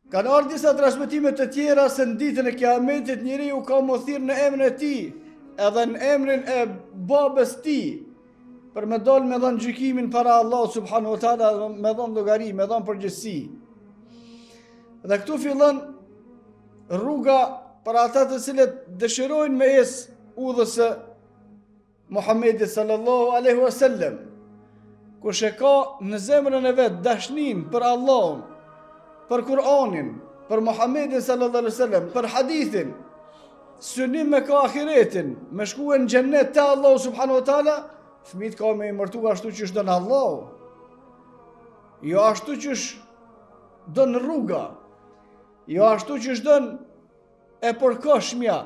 Kanë ardhur disa transmetime të tjera se në ditën e Kiametit njeriu ka më thirr në emrin e tij, edhe në emrin e babës tij, për me dalë me dhënë gjykimin para Allahut subhanahu wa taala, me dhënë llogari, me dhënë përgjegjësi. Dhe këtu fillon rruga për ata të cilët dëshirojnë me ecë udhës së Muhamedit sallallahu alaihi wasallam. Kush e ka në zemrën e vet dashnin për Allahun, për Kur'anin, për Muhamedit sallallahu alaihi wasallam, për hadithin, synim me ka ahiretin, me shkuën në xhennet te Allahu subhanahu wa taala, fëmijët ka me i mërtu ashtu që don Allahu. Jo ashtu që don rruga, jo ashtu që don e përkohshmja,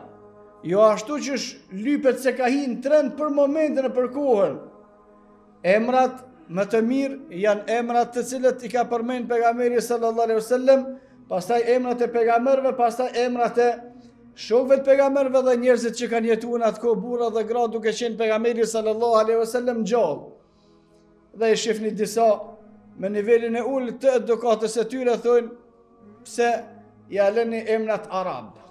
jo ashtu që lypet se ka hinë trend për momentin e për kohën. Emrat më të mirë janë emrat të cilët i ka përmend pejgamberi sallallahu alaihi wasallam, pastaj emrat e pejgamberëve, pastaj emrat e shokëve të pejgamberëve dhe njerëzit që kanë jetuar në atë kohë, burra dhe gra, duke qenë pejgamberi sallallahu alaihi wasallam gjallë. Dhe i shihni disa me nivelin e ulët të edukatës së tyre thonë pse ja lëni emrat arab.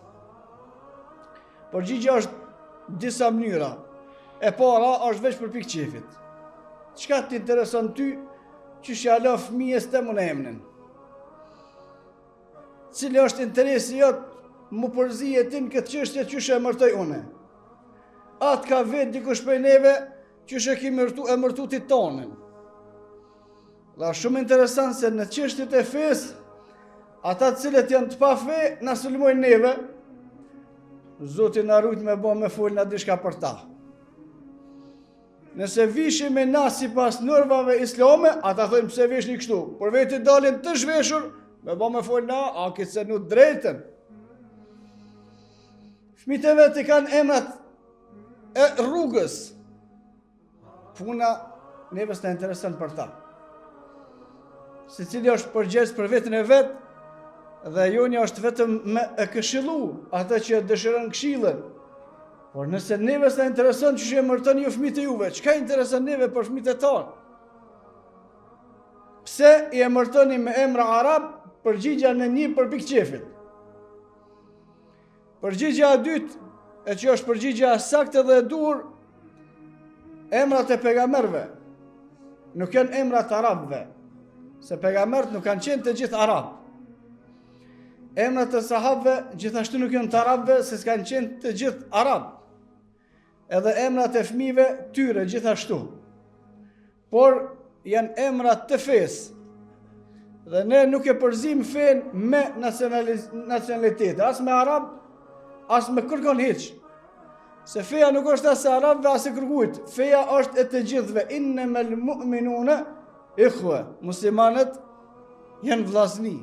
Përgjigjja është disa mënyra. E para është veç për pikë qefit. Çka të intereson ty që shjala fëmijës të më në emnin? Cili është interesi jot mu përzi jetin këtë çështje që shë emërtoj une? Atë ka vetë dikush prej neve që shë ki emërtu ti tonën. Dhe shumë interesant se në çështjet e fesë, ata cilët janë të pa fe, na sulmojnë neve, Zoti na rujt me bo me fol na dishka për ta. Nëse vishim me na si pas normave islame, ata thojnë pse vishni kështu. Por veti dalin të zhveshur, me bo me fol na, a këtë se nuk drejten. Fëmijët e vetë kanë emrat e rrugës. Puna neve s'na intereson për ta. Secili është përgjegjës për veten e vet, dhe jonja është vetëm me e këshillu ata që dëshiron këshillën. Por nëse neve s'na intereson që emërtoni ju fëmijët e juve, çka intereson neve për fëmijët e tonë? Pse i emërtoni me emra arab? Përgjigja në një për pikë qefit. Përgjigja e dytë, e që është përgjigja e saktë dhe e duhur, emrat e pejgamberëve nuk janë emrat arabëve, se pejgamberët nuk kanë qenë të gjithë arabë. Emrat e sahabëve gjithashtu nuk janë të arabëve, se s'kanë qenë të gjithë arabë. Edhe emrat e fëmijëve tyre gjithashtu. Por janë emrat të fesë. Dhe ne nuk e përzim fen me nacionalitet, as me arab, as me kërkon hiç. Se feja nuk është as e arabëve, as e kërkujt. Feja është e të gjithëve. Innamal mu'minuna ikhwa. Muslimanët janë vllazni.